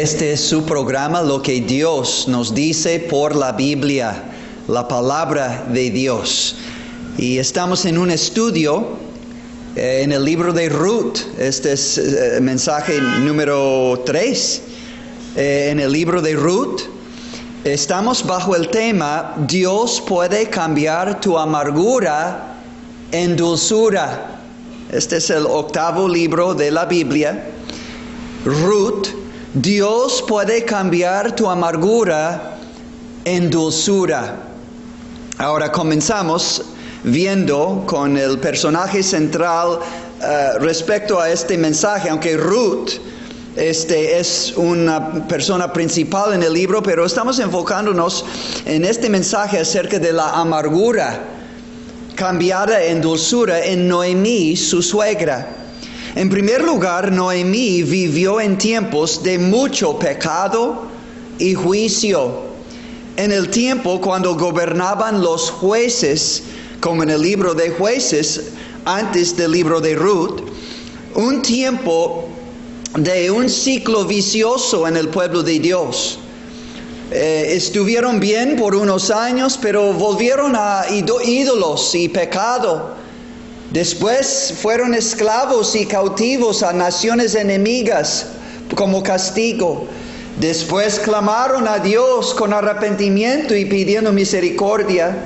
Este es su programa, Lo que Dios nos dice por la Biblia, la palabra de Dios. Y estamos en un estudio en el libro de Ruth. Este es mensaje número 3. En el libro de Ruth estamos bajo el tema Dios puede cambiar tu amargura en dulzura. Este es el 8º libro de la Biblia. Ruth, Dios puede cambiar tu amargura en dulzura. Ahora comenzamos viendo con el personaje central respecto a este mensaje, aunque Ruth es una persona principal en el libro, pero estamos enfocándonos en este mensaje acerca de la amargura cambiada en dulzura en Noemí, su suegra. En primer lugar, Noemí vivió en tiempos de mucho pecado y juicio. En el tiempo cuando gobernaban los jueces, como en el libro de Jueces, antes del libro de Ruth, un tiempo de un ciclo vicioso en el pueblo de Dios. Estuvieron bien por unos años, pero volvieron a ídolos y pecado. Después fueron esclavos y cautivos a naciones enemigas como castigo. Después clamaron a Dios con arrepentimiento y pidiendo misericordia.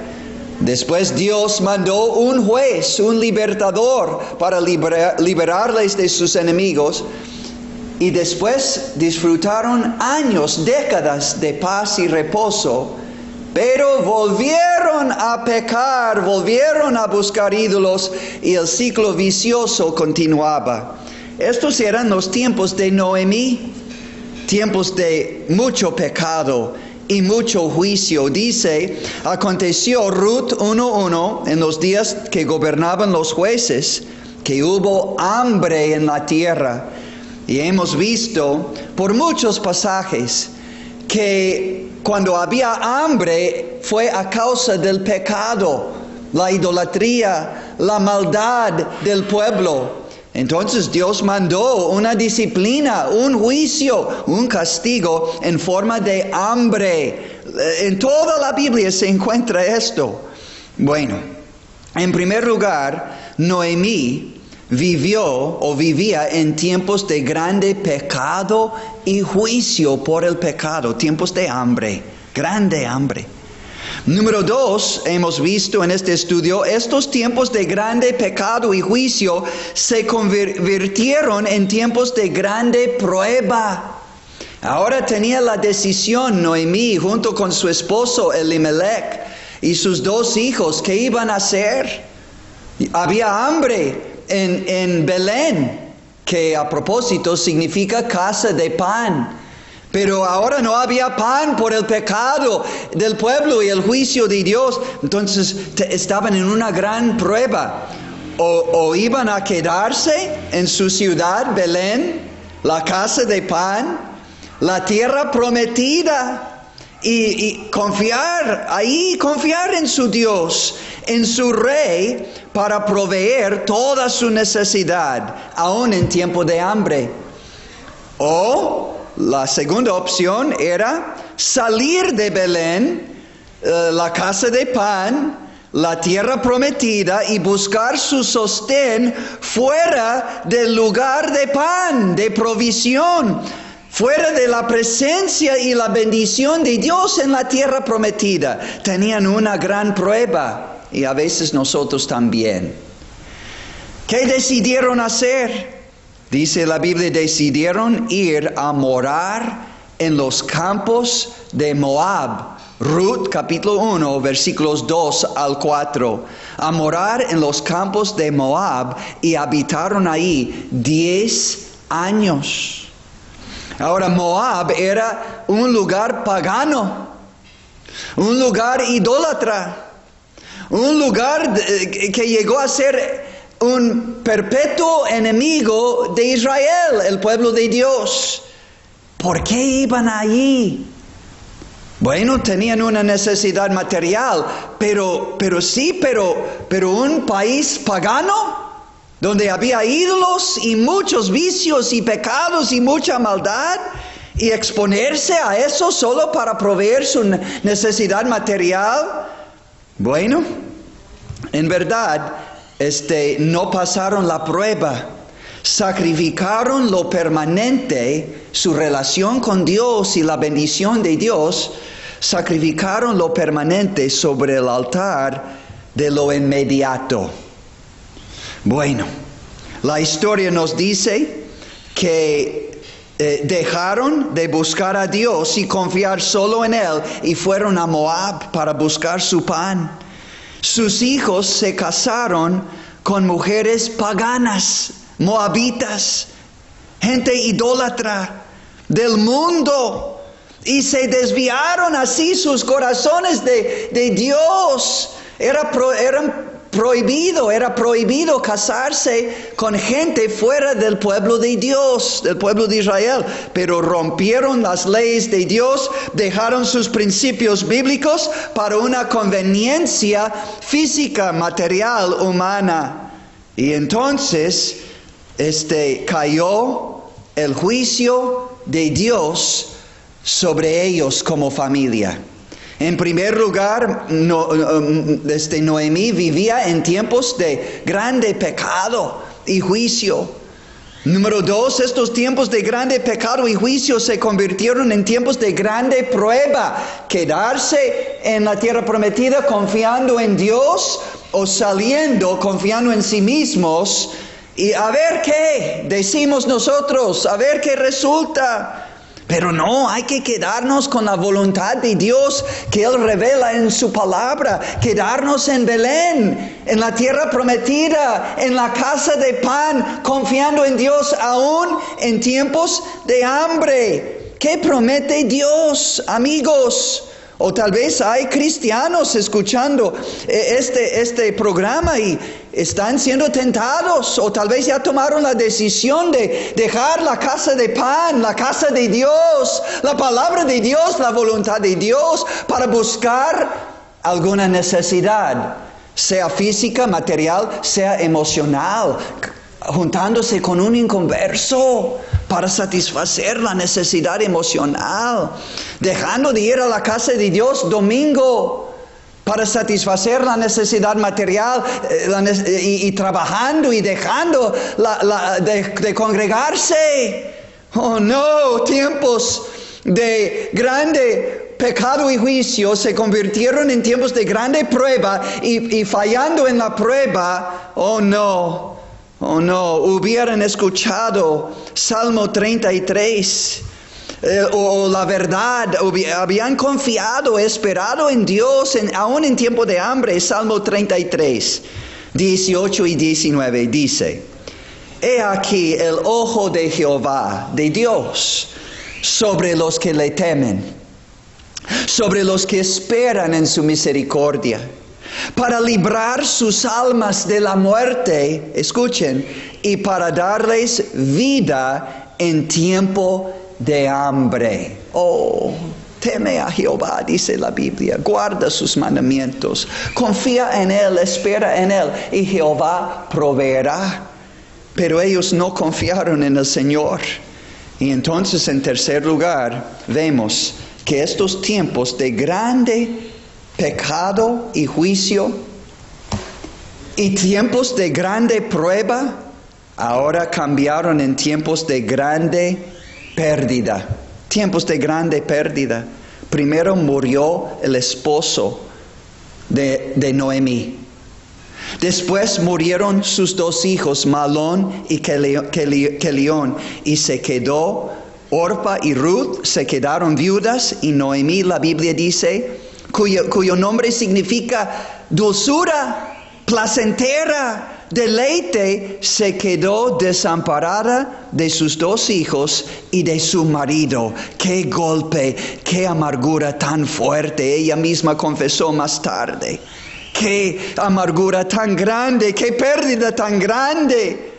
Después Dios mandó un juez, un libertador, para liberarles de sus enemigos. Y después disfrutaron años, décadas de paz y reposo. Pero volvieron a pecar, volvieron a buscar ídolos y el ciclo vicioso continuaba. Estos eran los tiempos de Noemí, tiempos de mucho pecado y mucho juicio. Dice, aconteció Ruth 1:1, en los días que gobernaban los jueces, que hubo hambre en la tierra. Y hemos visto por muchos pasajes que cuando había hambre fue a causa del pecado, la idolatría, la maldad del pueblo. Entonces Dios mandó una disciplina, un juicio, un castigo en forma de hambre. En toda la Biblia se encuentra esto. Bueno, en primer lugar, Noemí vivía en tiempos de grande pecado y juicio por el pecado, tiempos de hambre, grande hambre. Número 2, hemos visto en este estudio, estos tiempos de grande pecado y juicio se convirtieron en tiempos de grande prueba. Ahora tenía la decisión Noemí junto con su esposo Elimelech y sus 2 hijos, ¿qué iban a hacer? Había hambre en Belén, que a propósito significa casa de pan. Pero ahora no había pan por el pecado del pueblo y el juicio de Dios. Entonces estaban en una gran prueba. O iban a quedarse en su ciudad, Belén, la casa de pan, la tierra prometida, y confiar en su Dios, en su Rey, para proveer toda su necesidad, aún en tiempo de hambre. O la segunda opción era salir de Belén, la casa de pan, la tierra prometida, y buscar su sostén fuera del lugar de pan, de provisión, fuera de la presencia y la bendición de Dios en la tierra prometida. Tenían una gran prueba. Y a veces nosotros también. ¿Qué decidieron hacer? Dice la Biblia, decidieron ir a morar en los campos de Moab. Ruth capítulo 1, versículos 2 al 4. A morar en los campos de Moab y habitaron ahí 10 años. Ahora Moab era un lugar pagano, un lugar idólatra. Un lugar que llegó a ser un perpetuo enemigo de Israel, el pueblo de Dios. ¿Por qué iban allí? Bueno, tenían una necesidad material, pero un país pagano, donde había ídolos y muchos vicios y pecados y mucha maldad. y exponerse a eso solo para proveer su necesidad material. Bueno, en verdad, no pasaron la prueba. Sacrificaron lo permanente, su relación con Dios y la bendición de Dios. Sacrificaron lo permanente sobre el altar de lo inmediato. Bueno, la historia nos dice que dejaron de buscar a Dios y confiar solo en Él y fueron a Moab para buscar su pan. Sus hijos se casaron con mujeres paganas, moabitas, gente idólatra del mundo, y se desviaron así sus corazones de Dios. Era prohibido casarse con gente fuera del pueblo de Dios, del pueblo de Israel, pero rompieron las leyes de Dios, dejaron sus principios bíblicos para una conveniencia física, material, humana. Y entonces cayó el juicio de Dios sobre ellos como familia. En primer lugar, Noemí vivía en tiempos de grande pecado y juicio. Número 2, estos tiempos de grande pecado y juicio se convirtieron en tiempos de grande prueba. Quedarse en la tierra prometida confiando en Dios o saliendo confiando en sí mismos y a ver qué decimos nosotros, a ver qué resulta. Pero no, hay que quedarnos con la voluntad de Dios que Él revela en su palabra. Quedarnos en Belén, en la tierra prometida, en la casa de pan, confiando en Dios aún en tiempos de hambre. ¿Qué promete Dios, amigos? O tal vez hay cristianos escuchando este programa y están siendo tentados. O tal vez ya tomaron la decisión de dejar la casa de pan, la casa de Dios, la palabra de Dios, la voluntad de Dios, para buscar alguna necesidad, sea física, material, sea emocional, juntándose con un inconverso para satisfacer la necesidad emocional, dejando de ir a la casa de Dios domingo para satisfacer la necesidad material y trabajando y dejando de congregarse. Oh no, tiempos de grande pecado y juicio se convirtieron en tiempos de grande prueba y fallando en la prueba, oh no, hubieran escuchado Salmo 33, o la verdad, habían confiado, esperado en Dios, aún en tiempo de hambre. Salmo 33, 18 y 19 dice: He aquí el ojo de Jehová, de Dios, sobre los que le temen, sobre los que esperan en su misericordia, para librar sus almas de la muerte, escuchen, y para darles vida en tiempo de hambre. Oh, teme a Jehová, dice la Biblia, guarda sus mandamientos, confía en Él, espera en Él, y Jehová proveerá. Pero ellos no confiaron en el Señor. Y entonces, en tercer lugar, vemos que estos tiempos de grande pecado y juicio y tiempos de grande prueba ahora cambiaron en tiempos de grande pérdida. Tiempos de grande pérdida. Primero murió el esposo de Noemí. Después murieron sus dos hijos, Malón y Kelión, y se quedó Orpa y Ruth, se quedaron viudas, y Noemí, la Biblia dice, cuyo nombre significa dulzura, placentera, deleite, se quedó desamparada de sus dos hijos y de su marido. ¡Qué golpe! ¡Qué amargura tan fuerte! Ella misma confesó más tarde. ¡Qué amargura tan grande! ¡Qué pérdida tan grande!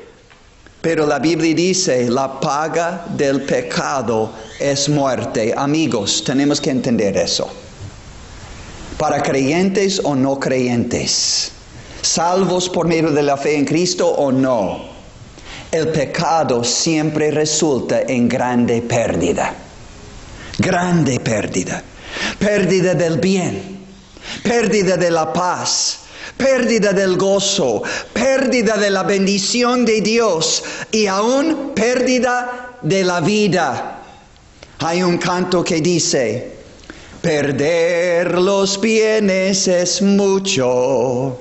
Pero la Biblia dice, la paga del pecado es muerte. Amigos, tenemos que entender eso. Para creyentes o no creyentes, salvos por medio de la fe en Cristo o no, el pecado siempre resulta en grande pérdida. Grande pérdida. Pérdida del bien. Pérdida de la paz. Pérdida del gozo. Pérdida de la bendición de Dios. Y aún pérdida de la vida. Hay un canto que dice: perder los bienes es mucho,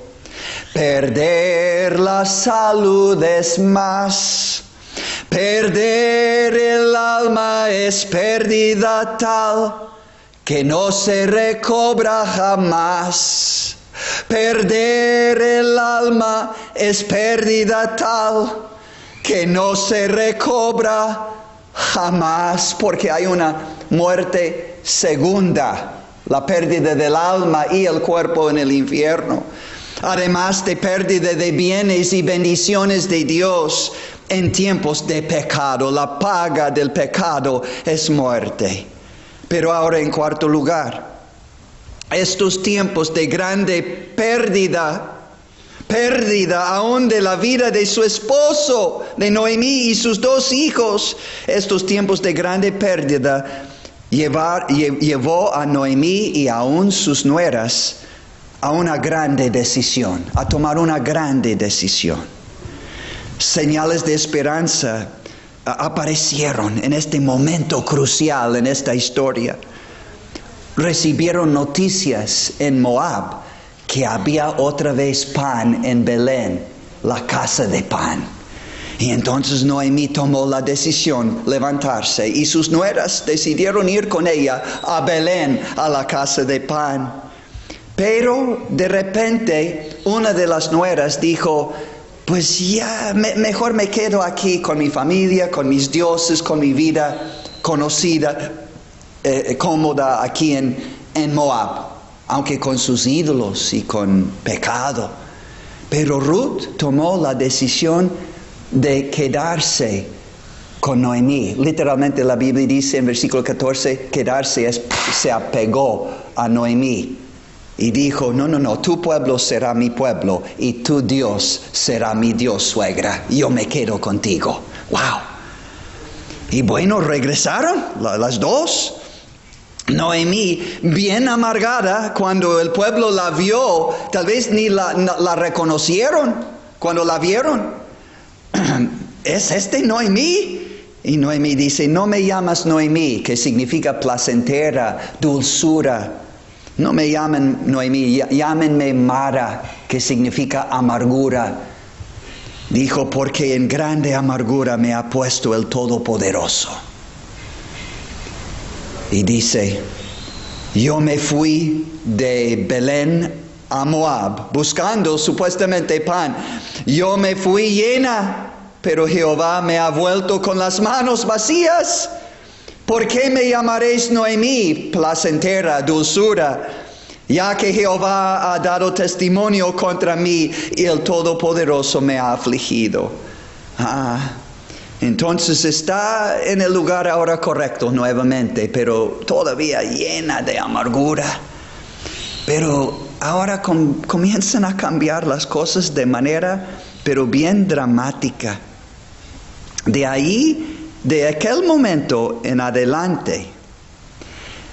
perder la salud es más, perder el alma es pérdida tal que no se recobra jamás. Perder el alma es pérdida tal que no se recobra jamás, porque hay una muerte segunda, la pérdida del alma y el cuerpo en el infierno. Además de pérdida de bienes y bendiciones de Dios en tiempos de pecado. La paga del pecado es muerte. Pero ahora, en cuarto lugar, estos tiempos de grande pérdida aún de la vida de su esposo, de Noemí y sus 2 hijos. Estos tiempos de grande pérdida llevó a Noemí y aún sus nueras a una grande decisión, a tomar una grande decisión. Señales de esperanza aparecieron en este momento crucial en esta historia. Recibieron noticias en Moab que había otra vez pan en Belén, la casa de pan. Y entonces Noemí tomó la decisión de levantarse y sus nueras decidieron ir con ella a Belén, a la casa de pan. Pero de repente una de las nueras dijo: pues ya mejor me quedo aquí con mi familia, con mis dioses, con mi vida conocida, cómoda aquí en Moab, aunque con sus ídolos y con pecado. Pero Ruth tomó la decisión de quedarse con Noemí. Literalmente la Biblia dice en versículo 14, quedarse se apegó a Noemí. Y dijo: no, tu pueblo será mi pueblo y tu Dios será mi Dios, suegra. Yo me quedo contigo. ¡Wow! Y bueno, regresaron las dos. Noemí, bien amargada, cuando el pueblo la vio, tal vez ni la reconocieron cuando la vieron. ¿Es este Noemí? Y Noemí dice: no me llamas Noemí, que significa placentera, dulzura. No me llamen Noemí, llámenme Mara, que significa amargura. Dijo: porque en grande amargura me ha puesto el Todopoderoso. Y dice: yo me fui de Belén a Moab, buscando supuestamente pan. Yo me fui llena, pero Jehová me ha vuelto con las manos vacías. ¿Por qué me llamaréis Noemí, placentera, dulzura? Ya que Jehová ha dado testimonio contra mí y el Todopoderoso me ha afligido. Entonces está en el lugar ahora correcto nuevamente, pero todavía llena de amargura. Pero ahora comienzan a cambiar las cosas de manera, pero bien dramática. De aquel momento en adelante,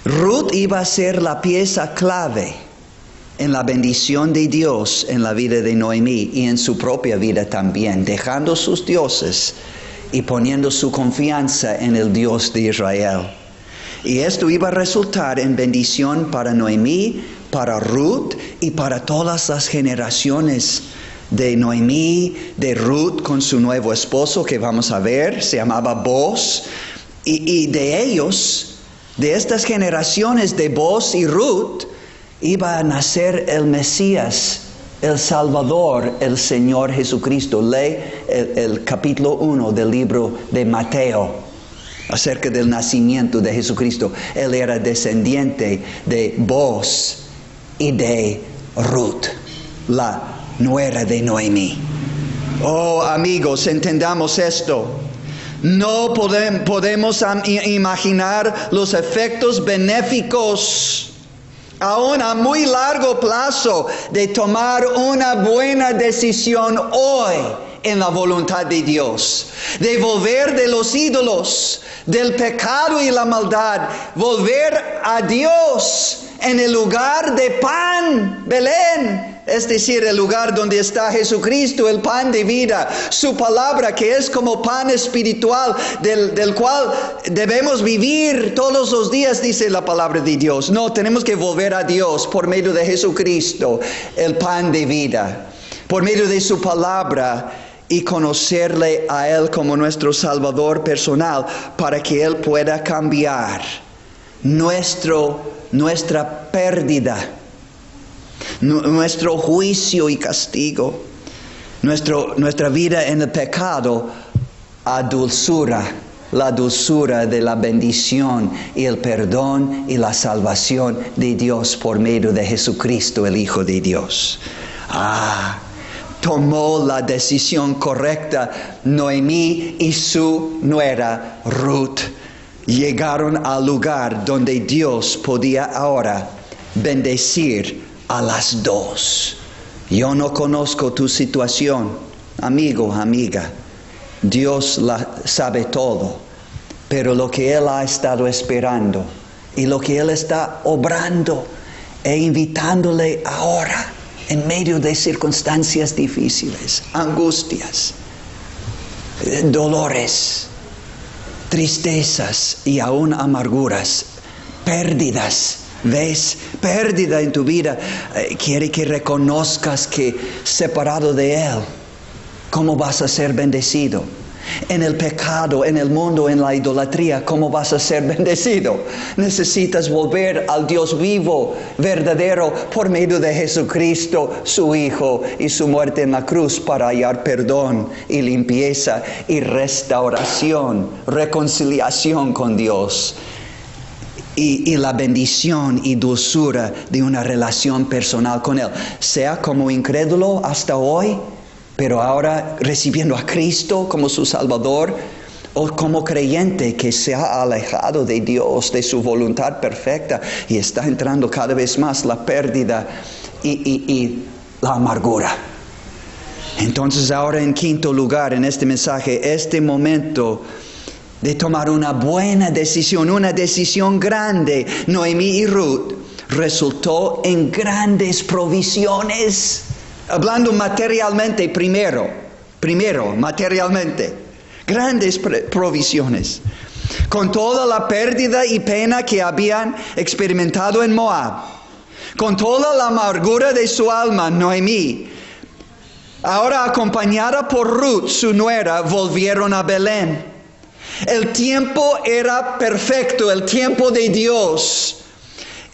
Ruth iba a ser la pieza clave en la bendición de Dios en la vida de Noemí y en su propia vida también, dejando sus dioses y poniendo su confianza en el Dios de Israel. Y esto iba a resultar en bendición para Noemí, para Ruth y para todas las generaciones de Noemí, de Ruth con su nuevo esposo que vamos a ver, se llamaba Boaz, y de ellos, de estas generaciones de Boaz y Ruth, iba a nacer el Mesías, el Salvador, el Señor Jesucristo. Lee el capítulo 1 del libro de Mateo acerca del nacimiento de Jesucristo. Él era descendiente de Boaz y de Ruth, la nuera de Noemí. Oh, amigos, entendamos esto. No podemos imaginar los efectos benéficos, aún a muy largo plazo, de tomar una buena decisión hoy en la voluntad de Dios, de volver de los ídolos, del pecado y la maldad, volver a Dios en el lugar de pan, Belén, es decir, el lugar donde está Jesucristo, el pan de vida, su palabra que es como pan espiritual del cual debemos vivir todos los días, dice la palabra de Dios. No, tenemos que volver a Dios por medio de Jesucristo, el pan de vida, por medio de su palabra y conocerle a Él como nuestro Salvador personal para que Él pueda cambiar nuestra pérdida, nuestro juicio y castigo, nuestra vida en el pecado a dulzura, la dulzura de la bendición y el perdón y la salvación de Dios por medio de Jesucristo, el Hijo de Dios. Tomó la decisión correcta Noemí y su nuera Ruth. Llegaron al lugar donde Dios podía ahora bendecir a las dos. Yo no conozco tu situación, amigo, amiga. Dios sabe todo, pero lo que Él ha estado esperando y lo que Él está obrando e invitándole ahora en medio de circunstancias difíciles, angustias, dolores, tristezas y aún amarguras, pérdidas. ¿Ves? Pérdida en tu vida. Quiere que reconozcas que separado de Él, ¿cómo vas a ser bendecido? En el pecado, en el mundo, en la idolatría, ¿cómo vas a ser bendecido? Necesitas volver al Dios vivo, verdadero, por medio de Jesucristo, su Hijo, y su muerte en la cruz para hallar perdón y limpieza y restauración, reconciliación con Dios. Y la bendición y dulzura de una relación personal con Él. Sea como incrédulo hasta hoy, pero ahora recibiendo a Cristo como su Salvador, o como creyente que se ha alejado de Dios, de su voluntad perfecta, y está entrando cada vez más la pérdida y la amargura. Entonces ahora en quinto lugar en este mensaje, este momento de tomar una buena decisión, una decisión grande, Noemí y Ruth, resultó en grandes provisiones. Hablando materialmente primero, materialmente, grandes provisiones. Con toda la pérdida y pena que habían experimentado en Moab, con toda la amargura de su alma, Noemí, ahora acompañada por Ruth, su nuera, volvieron a Belén. El tiempo era perfecto, el tiempo de Dios.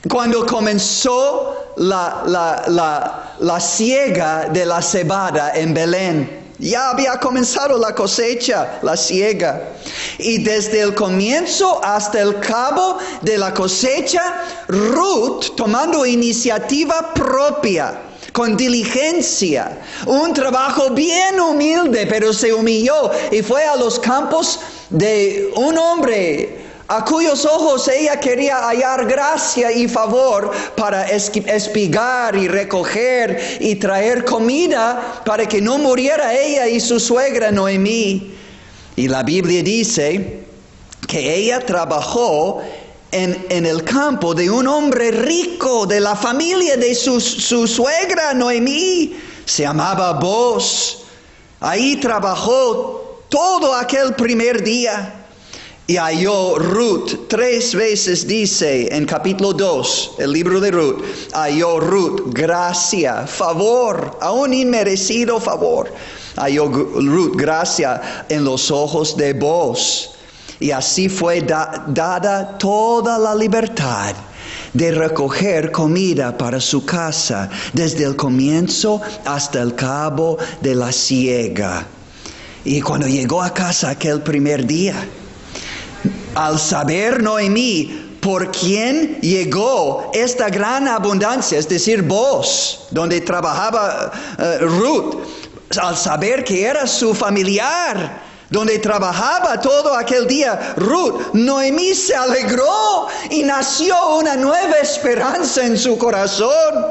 Cuando comenzó la siega de la cebada en Belén, ya había comenzado la cosecha, la siega. Y desde el comienzo hasta el cabo de la cosecha, Ruth, tomando iniciativa propia, con diligencia, un trabajo bien humilde, pero se humilló y fue a los campos de un hombre a cuyos ojos ella quería hallar gracia y favor para espigar y recoger y traer comida para que no muriera ella y su suegra Noemí. Y la Biblia dice que ella trabajó en el campo de un hombre rico de la familia de su suegra Noemí. Se llamaba Boaz. Ahí trabajó todo aquel primer día. Y halló Ruth 3 veces, dice en capítulo 2, el libro de Ruth, halló Ruth gracia, favor, aún inmerecido favor. Halló Ruth gracia en los ojos de Boaz. Y así fue dada toda la libertad de recoger comida para su casa, desde el comienzo hasta el cabo de la siega. Y cuando llegó a casa aquel primer día, al saber Noemí por quién llegó esta gran abundancia, es decir, Boaz, donde trabajaba Ruth, al saber que era su familiar, donde trabajaba todo aquel día Ruth, Noemí se alegró y nació una nueva esperanza en su corazón.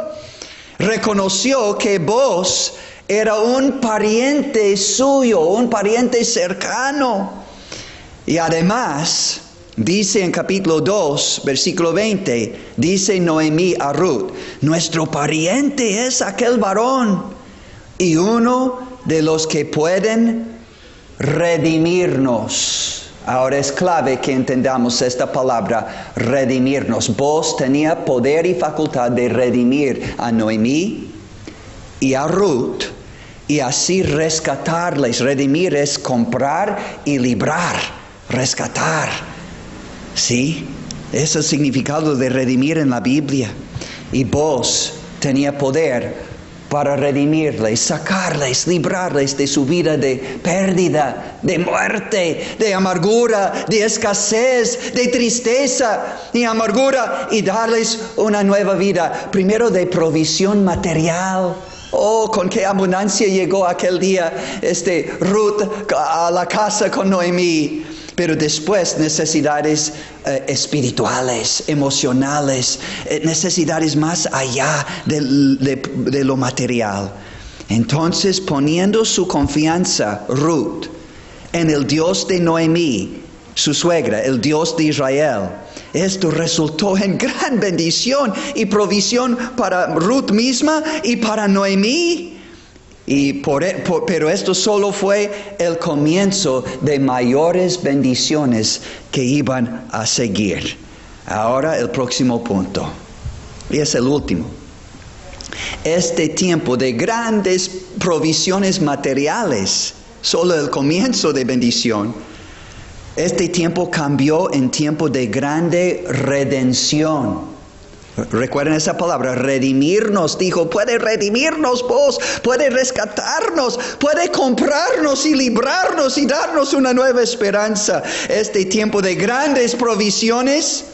Reconoció que Boaz Era un pariente suyo, un pariente cercano. Y además, dice en capítulo 2, versículo 20, dice Noemí a Ruth, nuestro pariente es aquel varón y uno de los que pueden redimirnos. Ahora es clave que entendamos esta palabra, redimirnos. Boaz tenía poder y facultad de redimir a Noemí y a Ruth y así rescatarles. Redimir es comprar y librar, rescatar. ¿Sí? Ese es el significado de redimir en la Biblia. Y Boaz tenía poder para redimirles, sacarles, librarles de su vida de pérdida, de muerte, de amargura, de escasez, de tristeza y amargura, y darles una nueva vida. Primero de provisión material. Oh, con qué abundancia llegó aquel día Ruth a la casa con Noemí. Pero después necesidades espirituales, emocionales, necesidades más allá de lo material. Entonces, poniendo su confianza, Ruth, en el Dios de Noemí, su suegra, el Dios de Israel, esto resultó en gran bendición y provisión para Ruth misma y para Noemí. Pero esto solo fue el comienzo de mayores bendiciones que iban a seguir. Ahora el próximo punto, y es el último. Este tiempo de grandes provisiones materiales, solo el comienzo de bendición, este tiempo cambió en tiempo de grande redención. Recuerden esa palabra, redimirnos. Dijo, puede redimirnos vos, puede rescatarnos, puede comprarnos y librarnos y darnos una nueva esperanza. Este tiempo de grandes provisiones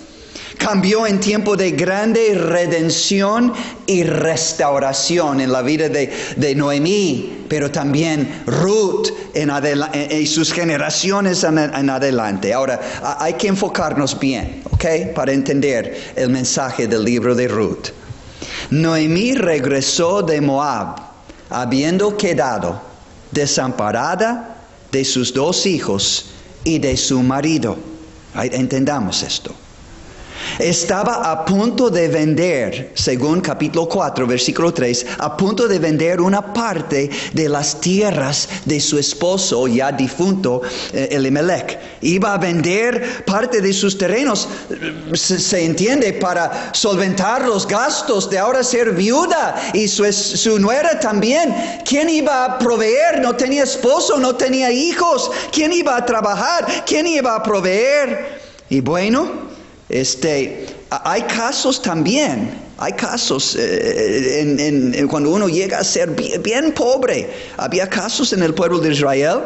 cambió en tiempo de grande redención y restauración en la vida de Noemí, pero también Ruth y sus generaciones en adelante. Ahora, hay que enfocarnos bien, ¿ok? Para entender el mensaje del libro de Ruth. Noemí regresó de Moab, habiendo quedado desamparada de sus 2 hijos y de su marido. Entendamos esto. Estaba a punto de vender, según capítulo 4, versículo 3, a punto de vender una parte de las tierras de su esposo ya difunto, Elimelech. Iba a vender parte de sus terrenos, se entiende, para solventar los gastos de ahora ser viuda y su nuera también. ¿Quién iba a proveer? No tenía esposo, no tenía hijos. ¿Quién iba a trabajar? ¿Quién iba a proveer? Y bueno, hay casos también, cuando uno llega a ser bien pobre. Había casos en el pueblo de Israel,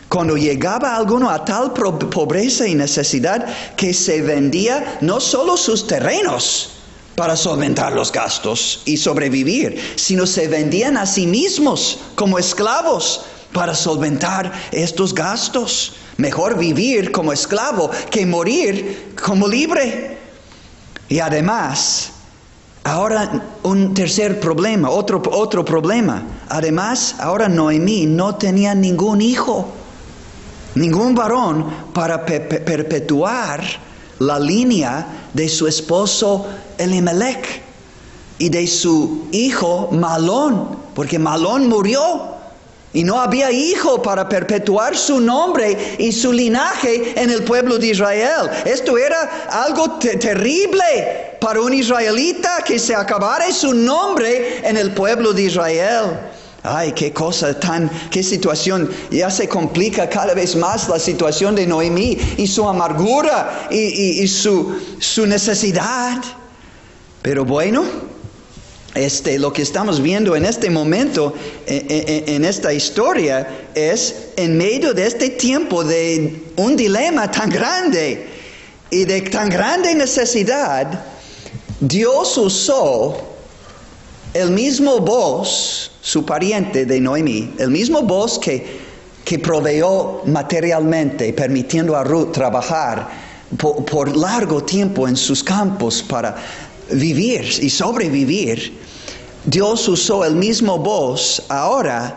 cuando llegaba alguno a tal pobreza y necesidad que se vendía no solo sus terrenos para solventar los gastos y sobrevivir, sino se vendían a sí mismos como esclavos para solventar estos gastos. Mejor vivir como esclavo que morir como libre. Y además, ahora un tercer problema, otro problema. Además, ahora Noemí no tenía ningún hijo, ningún varón para perpetuar la línea de su esposo Elimelech y de su hijo Malón, porque Malón murió. Y no había hijo para perpetuar su nombre y su linaje en el pueblo de Israel. Esto era algo terrible para un israelita, que se acabara su nombre en el pueblo de Israel. Ay, qué situación. Ya se complica cada vez más la situación de Noemí y su amargura y su necesidad. Pero bueno, lo que estamos viendo en este momento, en esta historia, es en medio de este tiempo de un dilema tan grande y de tan grande necesidad, Dios usó el mismo Boaz, su pariente de Noemí, el mismo Boaz que proveyó materialmente, permitiendo a Ruth trabajar por largo tiempo en sus campos para vivir y sobrevivir. Dios usó el mismo Boaz ahora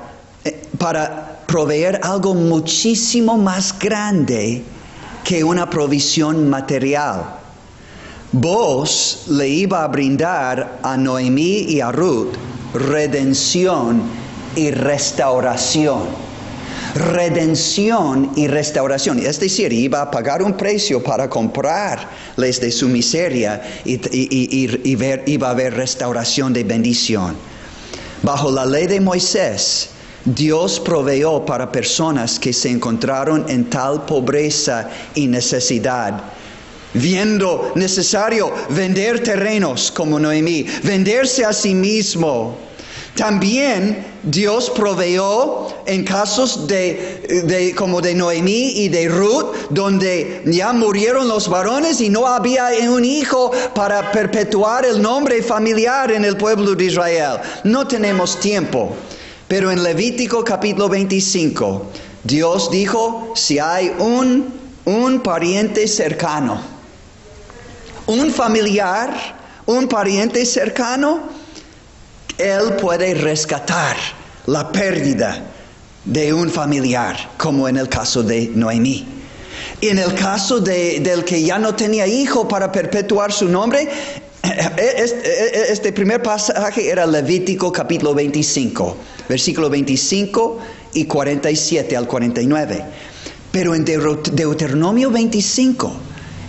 para proveer algo muchísimo más grande que una provisión material. Boaz le iba a brindar a Noemí y a Ruth redención y restauración. Redención y restauración. Es decir, iba a pagar un precio para comprarles de su miseria y iba a haber restauración de bendición. Bajo la ley de Moisés, Dios proveyó para personas que se encontraron en tal pobreza y necesidad, viendo necesario vender terrenos como Noemí, venderse a sí mismo. También Dios proveyó en casos como de Noemí y de Ruth, donde ya murieron los varones y no había un hijo para perpetuar el nombre familiar en el pueblo de Israel. No tenemos tiempo, pero en Levítico capítulo 25, Dios dijo, si hay un pariente cercano, un familiar, un pariente cercano, Él puede rescatar la pérdida de un familiar, como en el caso de Noemí. En el caso del que ya no tenía hijo para perpetuar su nombre, este primer pasaje era Levítico capítulo 25, versículo 25 y 47 al 49. Pero en Deuteronomio 25,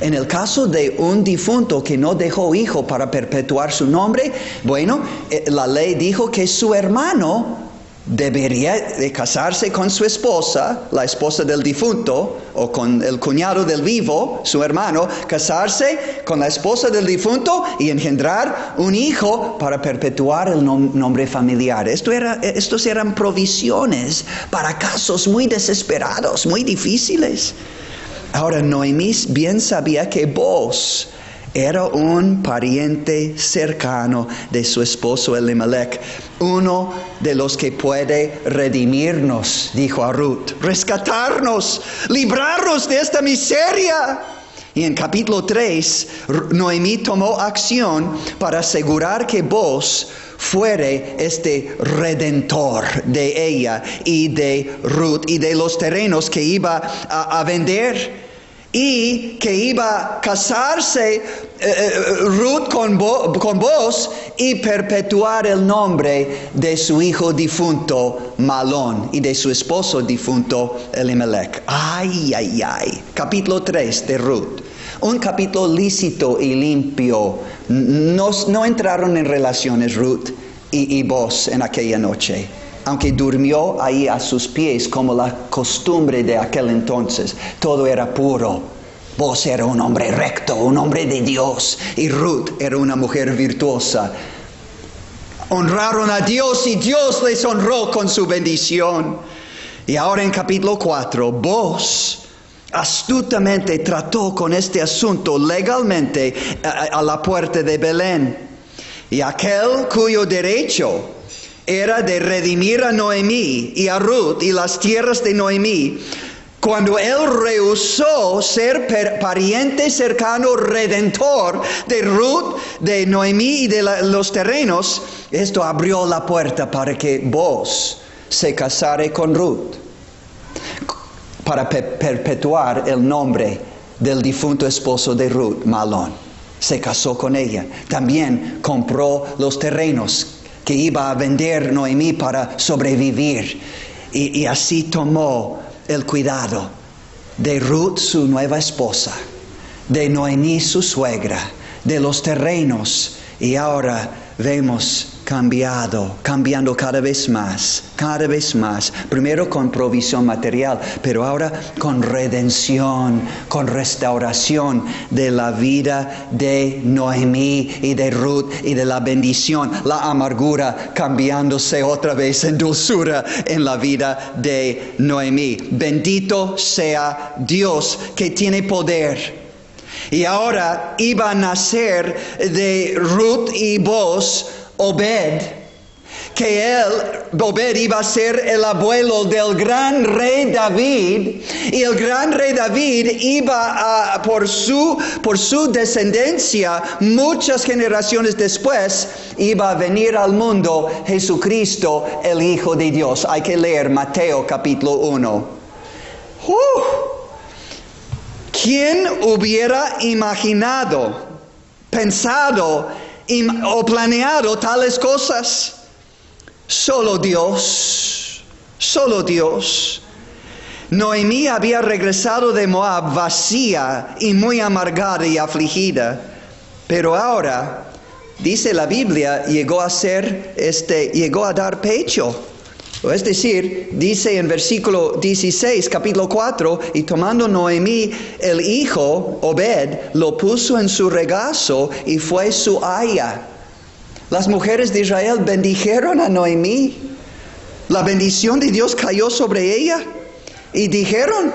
en el caso de un difunto que no dejó hijo para perpetuar su nombre, bueno, la ley dijo que su hermano debería de casarse con su esposa, la esposa del difunto, o con el cuñado del vivo, su hermano, casarse con la esposa del difunto y engendrar un hijo para perpetuar el nombre familiar. Estos eran provisiones para casos muy desesperados, muy difíciles. Ahora, Noemí bien sabía que Boaz era un pariente cercano de su esposo Elimelech, uno de los que puede redimirnos, dijo a Ruth, rescatarnos, librarnos de esta miseria. Y en capítulo 3, Noemí tomó acción para asegurar que Boaz fuere este redentor de ella y de Ruth y de los terrenos que iba a vender, y que iba a casarse Ruth con Boaz y perpetuar el nombre de su hijo difunto Malón y de su esposo difunto Elimelech. Ay, ay, ay. Capítulo 3 de Ruth. Un capítulo lícito y limpio. No entraron en relaciones Ruth y Boaz en aquella noche, aunque durmió ahí a sus pies como la costumbre de aquel entonces. Todo era puro. Boaz era un hombre recto, un hombre de Dios, y Ruth era una mujer virtuosa. Honraron a Dios y Dios les honró con su bendición. Y ahora en capítulo 4, Boaz astutamente trató con este asunto legalmente a la puerta de Belén. Y aquel cuyo derecho era de redimir a Noemí y a Ruth y las tierras de Noemí, cuando él rehusó ser pariente cercano redentor de Ruth, de Noemí y de los terrenos, esto abrió la puerta para que Boaz se casara con Ruth, para perpetuar el nombre del difunto esposo de Ruth, Malón. Se casó con ella. También compró los terrenos que iba a vender Noemí para sobrevivir. Y así tomó el cuidado de Ruth, su nueva esposa, de Noemí, su suegra, de los terrenos. Y ahora vemos cambiando cada vez más. Primero con provisión material, pero ahora con redención, con restauración de la vida de Noemí y de Ruth y de la bendición, la amargura cambiándose otra vez en dulzura en la vida de Noemí. Bendito sea Dios que tiene poder. Y ahora iba a nacer de Ruth y Boaz Obed, que Obed, iba a ser el abuelo del gran rey David, y el gran rey David iba a, por su descendencia, muchas generaciones después, iba a venir al mundo Jesucristo, el Hijo de Dios. Hay que leer Mateo capítulo 1. ¿Quién hubiera imaginado, pensado o planeado tales cosas? Solo Dios. Noemí había regresado de Moab vacía y muy amargada y afligida, pero ahora, dice la Biblia, llegó a dar pecho. Es decir, dice en versículo 16, capítulo 4, y tomando Noemí el hijo, Obed, lo puso en su regazo y fue su aya. Las mujeres de Israel bendijeron a Noemí. La bendición de Dios cayó sobre ella y dijeron: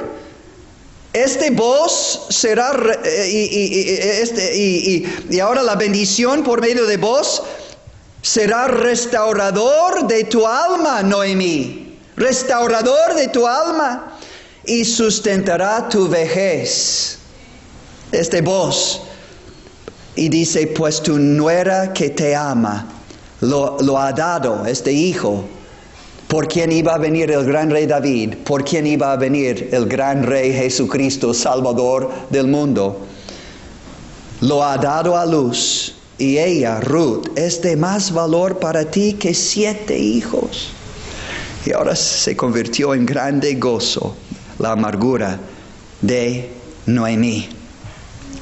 este vos será, y ahora la bendición por medio de vos será restaurador de tu alma, Noemí, restaurador de tu alma, y sustentará tu vejez. Vos. Y dice: pues tu nuera que te ama, lo ha dado, hijo. ¿Por quién iba a venir el gran rey David? ¿Por quién iba a venir el gran rey Jesucristo, Salvador del mundo? Lo ha dado a luz. Y ella, Ruth, es de más valor para ti que 7 hijos. Y ahora se convirtió en grande gozo la amargura de Noemí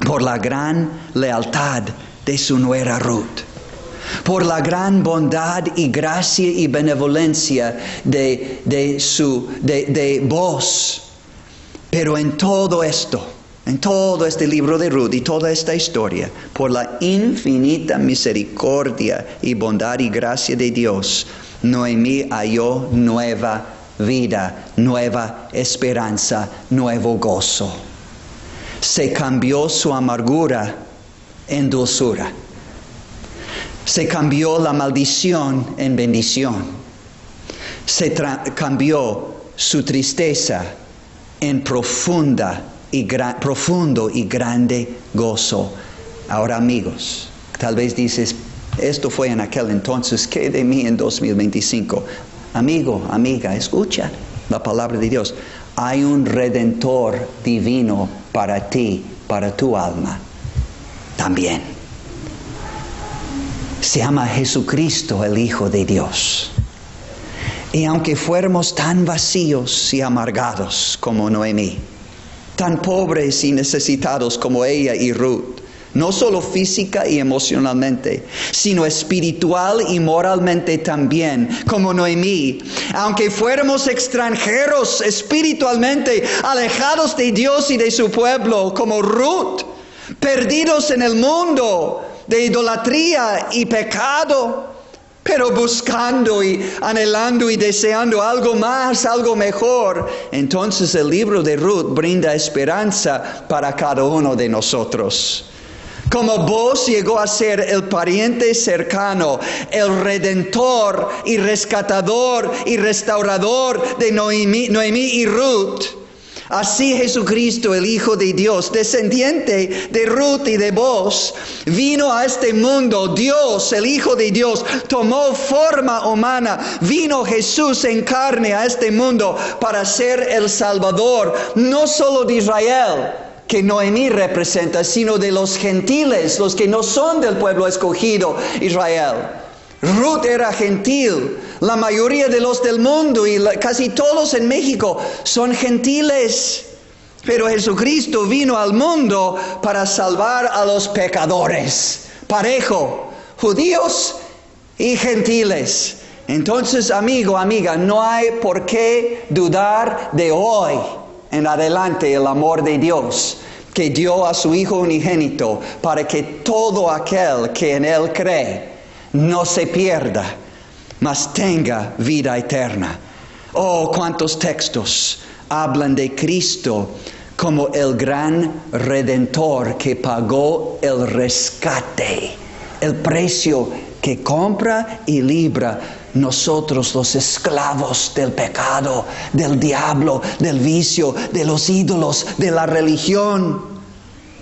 por la gran lealtad de su nuera Ruth, por la gran bondad y gracia y benevolencia de Boaz. Pero en todo este libro de Ruth y toda esta historia, por la infinita misericordia y bondad y gracia de Dios, Noemí halló nueva vida, nueva esperanza, nuevo gozo. Se cambió su amargura en dulzura. Se cambió la maldición en bendición. Se cambió su tristeza en profundo y grande gozo. Ahora, amigos, tal vez dices: esto fue en aquel entonces, ¿qué de mí en 2025? Amigo, amiga, escucha la palabra de Dios. Hay un Redentor divino para ti, para tu alma también. Se llama Jesucristo, el Hijo de Dios. Y aunque fuéramos tan vacíos y amargados como Noemí, tan pobres y necesitados como ella y Ruth, no solo física y emocionalmente, sino espiritual y moralmente también, como Noemí, aunque fuéramos extranjeros espiritualmente, alejados de Dios y de su pueblo, como Ruth, perdidos en el mundo de idolatría y pecado, pero buscando y anhelando y deseando algo más, algo mejor. Entonces el libro de Ruth brinda esperanza para cada uno de nosotros. Como Boaz llegó a ser el pariente cercano, el redentor y rescatador y restaurador de Noemí y Ruth, así Jesucristo, el Hijo de Dios, descendiente de Ruth y de Boaz, vino a este mundo. Dios, el Hijo de Dios, tomó forma humana. Vino Jesús en carne a este mundo para ser el Salvador, no solo de Israel, que Noemí representa, sino de los gentiles, los que no son del pueblo escogido, Israel. Ruth era gentil. La mayoría de los del mundo y casi todos en México son gentiles. Pero Jesucristo vino al mundo para salvar a los pecadores. Parejo, judíos y gentiles. Entonces, amigo, amiga, no hay por qué dudar de hoy en adelante el amor de Dios, que dio a su Hijo unigénito para que todo aquel que en Él cree no se pierda, mas tenga vida eterna. Oh, cuántos textos hablan de Cristo como el gran Redentor que pagó el rescate, el precio que compra y libra nosotros los esclavos del pecado, del diablo, del vicio, de los ídolos, de la religión.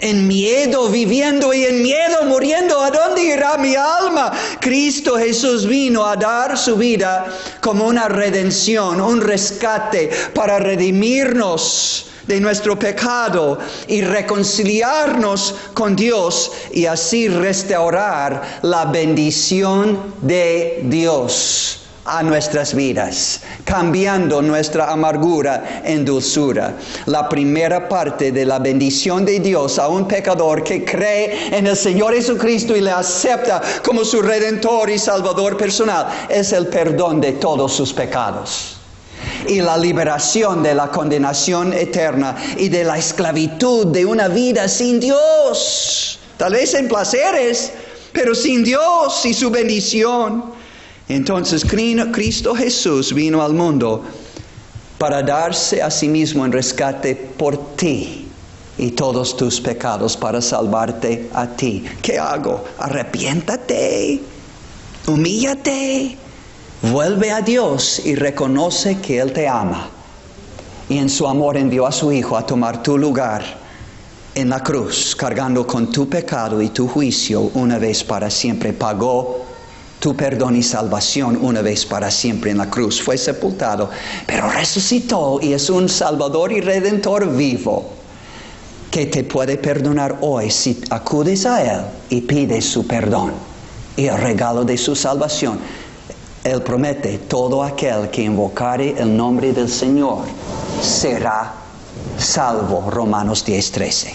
En miedo viviendo y en miedo muriendo. ¿A dónde irá mi alma? Cristo Jesús vino a dar su vida como una redención, un rescate para redimirnos de nuestro pecado y reconciliarnos con Dios y así restaurar la bendición de Dios a nuestras vidas, cambiando nuestra amargura en dulzura. La primera parte de la bendición de Dios a un pecador que cree en el Señor Jesucristo y le acepta como su Redentor y Salvador personal es el perdón de todos sus pecados y la liberación de la condenación eterna y de la esclavitud de una vida sin Dios, tal vez en placeres, pero sin Dios y su bendición. Entonces Cristo Jesús vino al mundo para darse a sí mismo en rescate por ti y todos tus pecados, para salvarte a ti. ¿Qué hago? Arrepiéntate, humíllate, vuelve a Dios y reconoce que Él te ama. Y en su amor envió a su Hijo a tomar tu lugar en la cruz, cargando con tu pecado y tu juicio una vez para siempre. Pagó tu perdón y salvación una vez para siempre en la cruz. Fue sepultado, pero resucitó y es un Salvador y Redentor vivo que te puede perdonar hoy si acudes a Él y pides su perdón y el regalo de su salvación. Él promete: todo aquel que invocare el nombre del Señor será salvo. Romanos 10:13.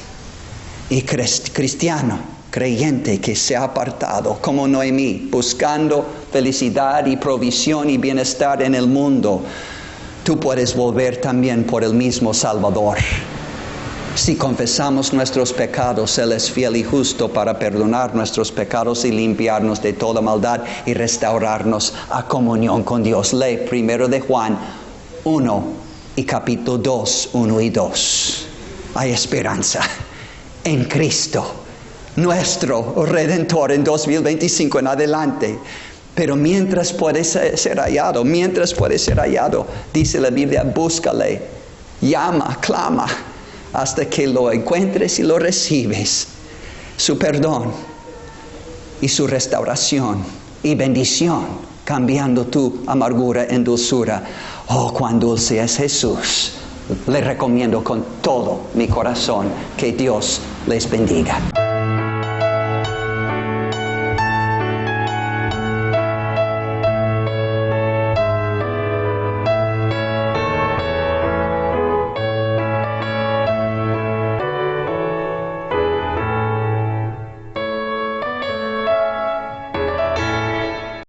Y cristiano, creyente que se ha apartado como Noemí, buscando felicidad y provisión y bienestar en el mundo, tú puedes volver también por el mismo Salvador. Si confesamos nuestros pecados, Él es fiel y justo para perdonar nuestros pecados y limpiarnos de toda maldad y restaurarnos a comunión con Dios. Lee 1 de Juan 1 y capítulo 2, 1 y 2. Hay esperanza en Cristo, nuestro Redentor, en 2025 en adelante. Pero mientras puede ser hallado, dice la Biblia, búscale, llama, clama, hasta que lo encuentres y lo recibes. Su perdón y su restauración y bendición, cambiando tu amargura en dulzura. Oh, cuán dulce es Jesús. Le recomiendo con todo mi corazón. Que Dios les bendiga.